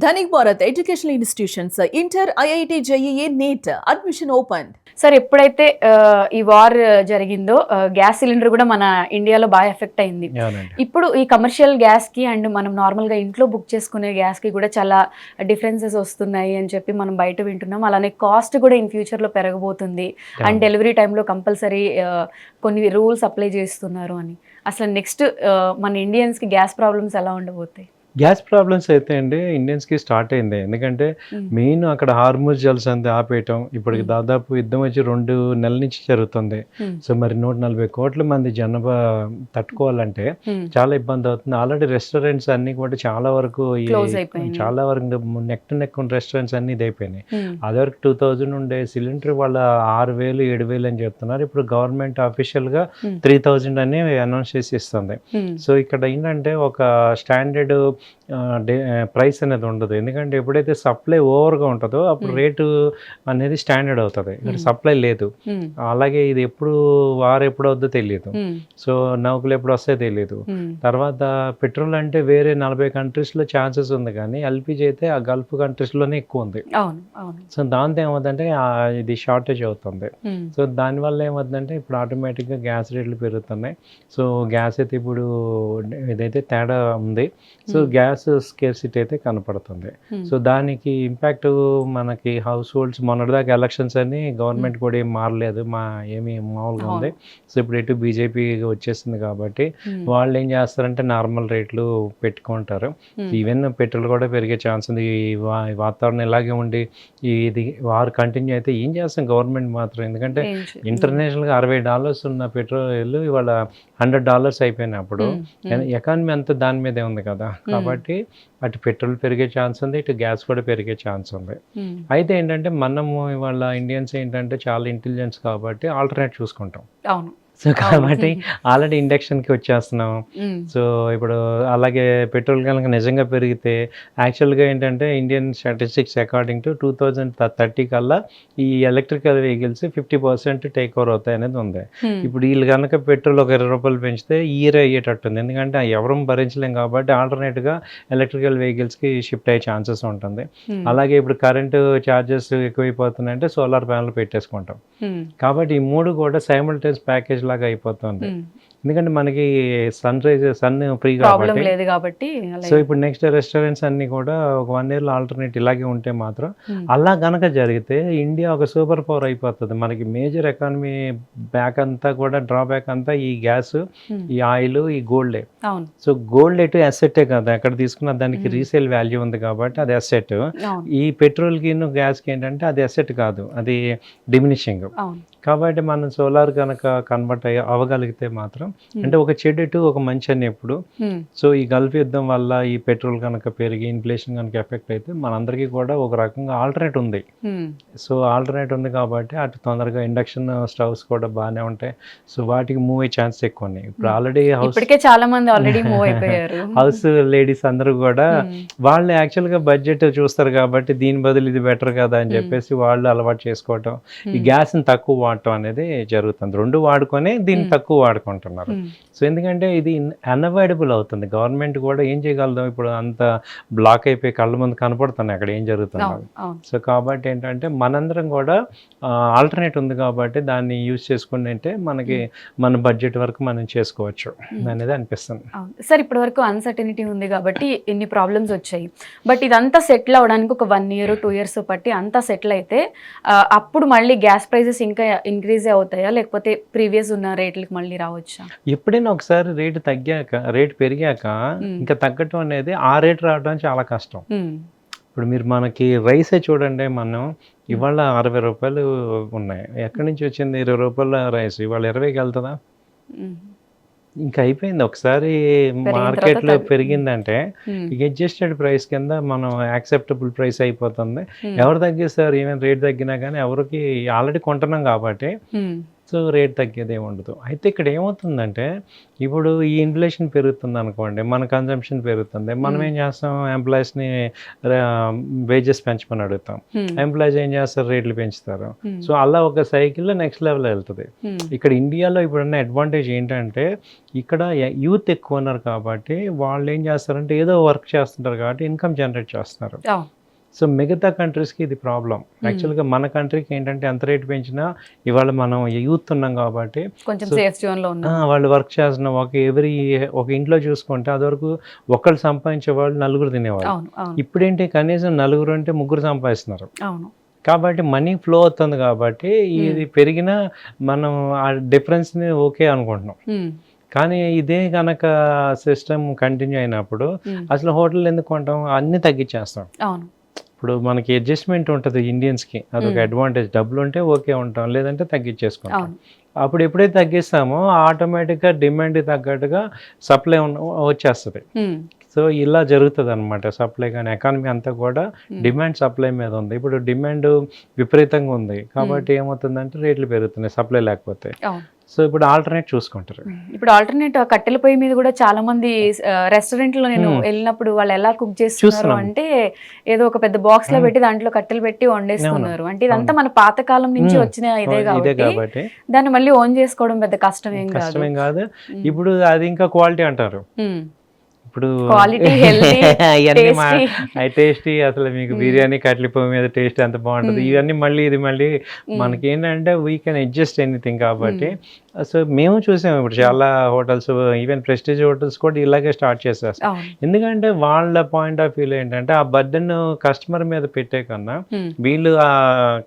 Dhanik Bharat educational institutions inter IIT JEE NEET admission open. Sir ఎప్పుడైతే ఈ war జరిగిందో gas cylinder కూడా మన ఇండియాలో బాగా ఎఫెక్ట్ అయింది. ఇప్పుడు ఈ కమర్షియల్ గ్యాస్ కి అండ్ మనం నార్మల్ గా ఇంట్లో బుక్ చేసుకునే గ్యాస్ కి కూడా చాలా డిఫరెన్సెస్ వస్తున్నాయి అని చెప్పి మనం బయట వింటున్నాం. అలానే కాస్ట్ కూడా ఇన్ ఫ్యూచర్ లో పెరగబోతుంది అండ్ డెలివరీ టైంలో కంపల్సరీ కొన్ని రూల్స్ అప్లై చేస్తున్నారు అని. అసలు నెక్స్ట్ మన ఇండియన్స్ కి గ్యాస్ ప్రాబ్లమ్స్ ఎలా ఉండబోతాయి? గ్యాస్ ప్రాబ్లమ్స్ అయితే అండి ఇండియన్స్కి స్టార్ట్ అయింది. ఎందుకంటే మెయిన్ అక్కడ హార్మూజ్ జలసంధి ఆపేయటం ఇప్పటికి దాదాపు యుద్ధం వచ్చి 2 నెలల నుంచి జరుగుతుంది. సో మరి 140 కోట్ల మంది జనాభా తట్టుకోవాలంటే చాలా ఇబ్బంది అవుతుంది. ఆల్రెడీ రెస్టారెంట్స్ అన్ని కూడా చాలా వరకు నెక్ టు నెక్ రెస్టారెంట్స్ అన్ని ఇదైపోయినాయి. అదివరకు 2000 ఉండే సిలిండర్ వాళ్ళ 6000 7000 అని చెప్తున్నారు. ఇప్పుడు గవర్నమెంట్ అఫీషియల్గా 3000 అని అనౌన్స్ చేసి ఇస్తుంది. సో ఇక్కడ ఏంటంటే ఒక స్టాండర్డ్ ప్రైస్ అనేది ఉండదు. ఎందుకంటే ఎప్పుడైతే సప్లై ఓవర్గా ఉంటుందో అప్పుడు రేటు అనేది స్టాండర్డ్ అవుతుంది. ఇక్కడ సప్లై లేదు. అలాగే ఇది ఎప్పుడు వారు ఎప్పుడు అవుద్దో తెలియదు. సో నౌకలు ఎప్పుడు వస్తాయో తెలియదు. తర్వాత పెట్రోల్ అంటే వేరే 40 కంట్రీస్లో ఛాన్సెస్ ఉంది, కానీ ఎల్పిజి అయితే ఆ గల్ఫ్ కంట్రీస్లోనే ఎక్కువ ఉంది. సో దాంతో ఏమవుతుందంటే ఇది షార్టేజ్ అవుతుంది. సో దానివల్ల ఏమవుతుందంటే ఇప్పుడు ఆటోమేటిక్గా గ్యాస్ రేట్లు పెరుగుతున్నాయి. సో గ్యాస్ అయితే ఇప్పుడు ఇదైతే తేడా ఉంది. సో గ్యాస్ స్కేర్సిటీ అయితే కనపడుతుంది. సో దానికి ఇంపాక్ట్ మనకి హౌస్ హోల్డ్స్ మొన్నటిదాకా ఎలక్షన్స్ అని గవర్నమెంట్ కూడా ఏం మారలేదు, ఏమి మామూలుగా ఉంది. సో ఇప్పుడు ఎటు బీజేపీ వచ్చేసింది కాబట్టి వాళ్ళు ఏం చేస్తారంటే నార్మల్ రేట్లు పెట్టుకుంటారు. ఈవెన్ పెట్రోల్ కూడా పెరిగే ఛాన్స్ ఉంది. ఈ వాతావరణం ఇలాగే ఉండి ఇది వారు కంటిన్యూ అయితే ఏం చేస్తాం గవర్నమెంట్ మాత్రం. ఎందుకంటే ఇంటర్నేషనల్గా $60 ఉన్న పెట్రోల్ ఇవాళ $100 అయిపోయినప్పుడు ఎకానమీ అంతా దాని మీదే ఉంది కదా. కాబట్టి అటు పెట్రోల్ పెరిగే ఛాన్స్ ఉంది, ఇటు గ్యాస్ కూడా పెరిగే ఛాన్స్ ఉంది. అయితే ఏంటంటే మనము ఇవాళ ఇండియన్స్ ఏంటంటే చాలా ఇంటెలిజెన్స్ కాబట్టి ఆల్టర్నేట్ చూసుకుంటాం. సో కాబట్టి ఆల్రెడీ ఇండక్షన్కి వచ్చేస్తున్నాం. సో ఇప్పుడు అలాగే పెట్రోల్ కనుక నిజంగా పెరిగితే యాక్చువల్గా ఏంటంటే ఇండియన్ స్టాటిస్టిక్స్ అకార్డింగ్ టు 2030 కల్లా ఈ ఎలక్ట్రికల్ వెహికల్స్ 50% టేక్ ఓవర్ అవుతాయి అనేది ఉంది. ఇప్పుడు వీళ్ళు కనుక పెట్రోల్ ఒక ₹20 పెంచితే ఇయర్ అయ్యేటట్టుంది. ఎందుకంటే ఎవరూ భరించలేం కాబట్టి ఆల్టర్నేట్గా ఎలక్ట్రికల్ వెహికల్స్కి షిఫ్ట్ అయ్యే ఛాన్సెస్ ఉంటుంది. అలాగే ఇప్పుడు కరెంటు ఛార్జెస్ ఎక్కువైపోతున్నాయంటే సోలార్ ప్యానల్ పెట్టేసుకుంటాం. కాబట్టి ఈ 3 కూడా సైమల్టేనియస్ ప్యాకేజ్ లాగా అయిపోతుంది. ఎందుకంటే మనకి సన్ ఫ్రీ కాబట్టి. సో ఇప్పుడు నెక్స్ట్ రెస్టారెంట్స్ అన్ని కూడా ఒక 1 yearలో ఆల్టర్నేట్ ఇలాగే ఉంటే మాత్రం అలా గనక జరిగితే ఇండియా ఒక సూపర్ పవర్ అయిపోతుంది. మనకి మేజర్ ఎకానమీ బ్యాక్ అంతా కూడా డ్రాబ్యాక్ అంతా ఈ గ్యాస్, ఈ ఆయిల్, ఈ గోల్డే. సో గోల్డ్ ఎటు అసెట్టే కదా, ఎక్కడ తీసుకున్న దానికి రీసేల్ వాల్యూ ఉంది కాబట్టి అది అసెట్. ఈ పెట్రోల్కి గ్యాస్కి ఏంటంటే అది అసెట్ కాదు, అది డిమినిషింగ్. కాబట్టి మనం సోలార్ కనుక కన్వర్ట్ అవ్వగలిగితే మాత్రం అంటే ఒక చెడు ఒక మంచి అని ఎప్పుడు. సో ఈ గల్ఫ్ యుద్ధం వల్ల ఈ పెట్రోల్ కనుక పెరిగి ఇన్ఫ్లేషన్ కనుక ఎఫెక్ట్ అయితే మనందరికీ కూడా ఒక రకంగా ఆల్టర్నేట్ ఉంది. సో ఆల్టర్నేట్ ఉంది కాబట్టి అటు తొందరగా ఇండక్షన్ స్టవ్స్ కూడా బాగానే ఉంటాయి. సో వాటికి మూవ్ అయ్యే ఛాన్స్ ఎక్కువ ఉన్నాయి. ఇప్పుడు ఆల్రెడీ చాలా మంది ఆల్రెడీ మూవ్ అయిపోయారు. హౌస్ లేడీస్ అందరూ కూడా వాళ్ళు యాక్చువల్గా బడ్జెట్ చూస్తారు కాబట్టి దీని బదులు ఇది బెటర్ కదా అని చెప్పేసి వాళ్ళు అలవాటు చేసుకోవటం, ఈ గ్యాస్ని తక్కువ వాడటం అనేది జరుగుతుంది. 2 వాడుకొని దీన్ని తక్కువ వాడుకుంటున్నారు. సో ఎందుకంటే ఇది అన్అవాయిడబుల్ అవుతుంది. గవర్నమెంట్ కూడా ఏం చేయగలదు, ఇప్పుడు అంత బ్లాక్ అయిపోయి కళ్ళ ముందు కనపడుతున్నాయి అక్కడ ఏం జరుగుతుంది. సో కాబట్టి ఏంటంటే మనందరం కూడా ఆల్టర్నేట్ ఉంది కాబట్టి దాన్ని యూజ్ చేసుకుంటే మనకి మన బడ్జెట్ వరకు మనం చేసుకోవచ్చు అనేది అనిపిస్తుంది. సార్ ఇప్పటి వరకు అన్సర్టనిటీ ఉంది కాబట్టి ఇన్ని ప్రాబ్లమ్స్ వచ్చాయి. బట్ ఇదంతా సెటిల్ అవడానికి ఒక 1 year 2 years పట్టి అంతా సెటిల్ అయితే అప్పుడు మళ్ళీ గ్యాస్ ప్రైసెస్ ఇంకా ఇంక్రీజ్ అవుతాయా, లేకపోతే ప్రీవియస్ ఉన్న రేట్లకి మళ్ళీ రావచ్చా? ఎప్పుడైనా ఒకసారి రేటు పెరిగాక ఇంకా తగ్గటం అనేది ఆ రేటు రావడం చాలా కష్టం. ఇప్పుడు మీరు మనకి రైసే చూడండి, మనం ఇవాళ ₹60 ఉన్నాయి. ఎక్కడి నుంచి వచ్చింది ₹20 రైస్? ఇవాళ 20కి వెళ్తుందా? ఇంకా అయిపోయింది. ఒకసారి మార్కెట్లో పెరిగిందంటే ఇక అడ్జస్టెడ్ ప్రైస్ కింద మనం యాక్సెప్టబుల్ ప్రైస్ అయిపోతుంది. ఎవరు తగ్గిస్తారు? ఈవెన్ రేట్ తగ్గినా కానీ ఎవరికి ఆల్రెడీ కొంటున్నాం కాబట్టి. సో రేట్ తగ్గేది ఏమి ఉండదు. అయితే ఇక్కడ ఏమవుతుందంటే ఇప్పుడు ఈ ఇన్ఫ్లేషన్ పెరుగుతుంది అనుకోండి, మన కన్జంప్షన్ పెరుగుతుంది, మనం ఏం చేస్తాం, ఎంప్లాయీస్ని వేజెస్ పెంచమని అడుగుతాం, ఎంప్లాయీస్ ఏం చేస్తారు, రేట్లు పెంచుతారు. సో అలా ఒక సైకిల్లో నెక్స్ట్ లెవెల్ వెళ్తుంది. ఇక్కడ ఇండియాలో ఇప్పుడున్న అడ్వాంటేజ్ ఏంటంటే ఇక్కడ యూత్ ఎక్కువ ఉన్నారు కాబట్టి వాళ్ళు ఏం చేస్తారంటే ఏదో వర్క్ చేస్తుంటారు కాబట్టి ఇన్కమ్ జనరేట్ చేస్తున్నారు. సో మిగతా కంట్రీస్కి ఇది ప్రాబ్లం. యాక్చువల్గా మన కంట్రీకి ఏంటంటే ఎంత రేటు పెంచినా ఇవాళ మనం యూత్ ఉన్నాం కాబట్టి కొంచెం సేఫ్ జోన్లో ఉన్నాం. వాళ్ళు వర్క్ చేస్తున్నాం. ఒక ఇంట్లో చూసుకుంటే అదివరకు ఒకళ్ళు సంపాదించే వాళ్ళు నలుగురు తినేవాళ్ళు. ఇప్పుడేంటి కనీసం నలుగురు అంటే ముగ్గురు సంపాదిస్తున్నారు. కాబట్టి మనీ ఫ్లో అవుతుంది కాబట్టి ఇది పెరిగినా మనం ఆ డిఫరెన్స్ని ఓకే అనుకుంటున్నాం. కానీ ఇదే కనుక సిస్టమ్ కంటిన్యూ అయినప్పుడు అసలు హోటల్ ఎందుకు కొంటాం, అన్నీ తగ్గించేస్తాం. ఇప్పుడు మనకి అడ్జస్ట్మెంట్ ఉంటుంది ఇండియన్స్కి, అదొక అడ్వాంటేజ్. డబ్బులు ఉంటే ఓకే ఉంటాం, లేదంటే తగ్గించేసుకుంటాం. అప్పుడు ఎప్పుడైతే తగ్గిస్తామో ఆటోమేటిక్గా డిమాండ్కి తగ్గట్టుగా సప్లై వచ్చేస్తుంది. సో ఇలా జరుగుతుంది అనమాట. సప్లై కానీ ఎకానమీ అంతా కూడా డిమాండ్ సప్లై మీద ఉంది. ఇప్పుడు డిమాండ్ విపరీతంగా ఉంది కాబట్టి ఏమవుతుందంటే రేట్లు పెరుగుతున్నాయి సప్లై లేకపోతే. సో ఇప్పుడు ఆల్టర్నేట్ చూసుకుంటారు. ఇప్పుడు ఆల్టర్నేట్ కట్టెల పొయ్యి మీద కూడా చాలా మంది రెస్టారెంట్లో నేను వెళ్ళినప్పుడు వాళ్ళు ఎలా కుక్ చేస్తున్నారు అంటే ఏదో ఒక పెద్ద బాక్స్ లో పెట్టి దాంట్లో కట్టెలు పెట్టి వండేస్తున్నారు. అంటే ఇదంతా మన పాతకాలం నుంచి వచ్చిన ఇదే కాబట్టి దాన్ని మళ్ళీ ఓన్ చేసుకోవడం పెద్ద కష్టమేం కాదు. ఇప్పుడు అది ఇంకా క్వాలిటీ అంటారు. ఇప్పుడు టేస్టీ అసలు మీకు బిర్యానీ కట్లీ పొయ్యి మీద టేస్ట్ ఎంత బాగుంటుంది. ఇవన్నీ మళ్ళీ ఇది మళ్ళీ మనకి ఏంటంటే వీ కెన్ అడ్జస్ట్ ఎనీథింగ్ కాబట్టి. సో మేము చూసాము ఇప్పుడు చాలా హోటల్స్, ఈవెన్ ప్రెస్టీజ్ హోటల్స్ కూడా ఇలాగే స్టార్ట్ చేసేస్తాం. ఎందుకంటే వాళ్ళ పాయింట్ ఆఫ్ వ్యూలో ఏంటంటే ఆ బర్డెన్ కస్టమర్ మీద పెట్టే కన్నా వీళ్ళు ఆ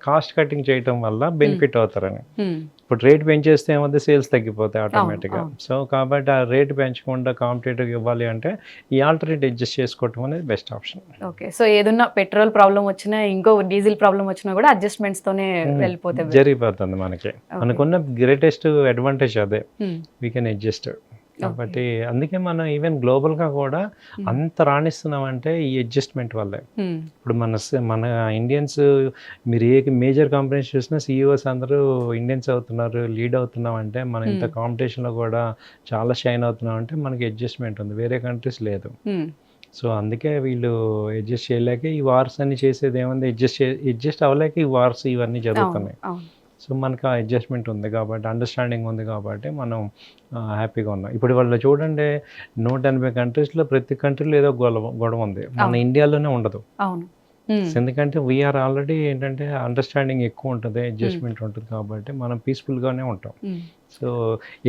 కాస్ట్ కటింగ్ చేయటం వల్ల బెనిఫిట్ అవుతారని. ఇప్పుడు రేట్ పెంచేస్తే ఏమవుతుంది, సేల్స్ తగ్గిపోతాయి ఆటోమేటిక్గా. సో కాబట్టి ఆ రేట్ పెంచకుండా కాంపిటేటివ్ ఇవ్వాలి అంటే ఈ ఆల్టర్నేట్ అడ్జస్ట్ చేసుకోవటం అనేది బెస్ట్ ఆప్షన్. ఓకే. సో ఏదన్నా పెట్రోల్ ప్రాబ్లం వచ్చినా ఇంకో డీజిల్ ప్రాబ్లం వచ్చినా కూడా అడ్జస్ట్మెంట్స్ తోనే వెళ్ళిపోతే జరిగిపోతుంది. మనకున్న గ్రేటెస్ట్ అడ్వాంటేజ్ అదే, వీ కెన్ అడ్జస్ట్. కాబట్టి అందుకే మనం ఈవెన్ గ్లోబల్గా కూడా అంత రాణిస్తున్నామంటే ఈ అడ్జస్ట్మెంట్ వల్లే. ఇప్పుడు మన ఇండియన్స్ మీరు ఏ మేజర్ కంపెనీస్ చూసినా సిఇఓస్ అందరూ ఇండియన్స్ అవుతున్నారు, లీడ్ అవుతున్నాం అంటే మనం ఇంత కాంపిటీషన్లో కూడా చాలా షైన్ అవుతున్నాం అంటే మనకి అడ్జస్ట్మెంట్ ఉంది, వేరే కంట్రీస్ లేదు. సో అందుకే వీళ్ళు అడ్జస్ట్ చేయలేక ఈ వార్స్ అన్ని చేసేది ఏముంది, అడ్జస్ట్ అవ్వలేక ఈ వార్స్ ఇవన్నీ జరుగుతున్నాయి. సో మనకు ఆ అడ్జస్ట్మెంట్ ఉంది కాబట్టి, అండర్స్టాండింగ్ ఉంది కాబట్టి మనం హ్యాపీగా ఉన్నాం. ఇప్పుడు వాళ్ళు చూడండి 180 కంట్రీస్లో ప్రతి కంట్రీలో ఏదో గొడవ ఉంది. మన ఇండియాలోనే ఉండదు. ఎందుకంటే వీఆర్ ఆల్రెడీ ఏంటంటే అండర్స్టాండింగ్ ఎక్కువ ఉంటుంది, అడ్జస్ట్మెంట్ ఉంటుంది కాబట్టి మనం పీస్ఫుల్గానే ఉంటాం. సో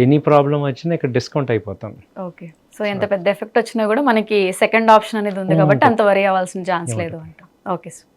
ఎనీ ప్రాబ్లం వచ్చినా ఇక్కడ డిస్కౌంట్ అయిపోతాం. ఓకే. సో ఎంత పెద్ద ఎఫెక్ట్ వచ్చినా కూడా మనకి సెకండ్ ఆప్షన్ అనేది ఉంది కాబట్టి అంత వరీ అవ్వాల్సిన ఛాన్స్ లేదు అంట. Okay sir.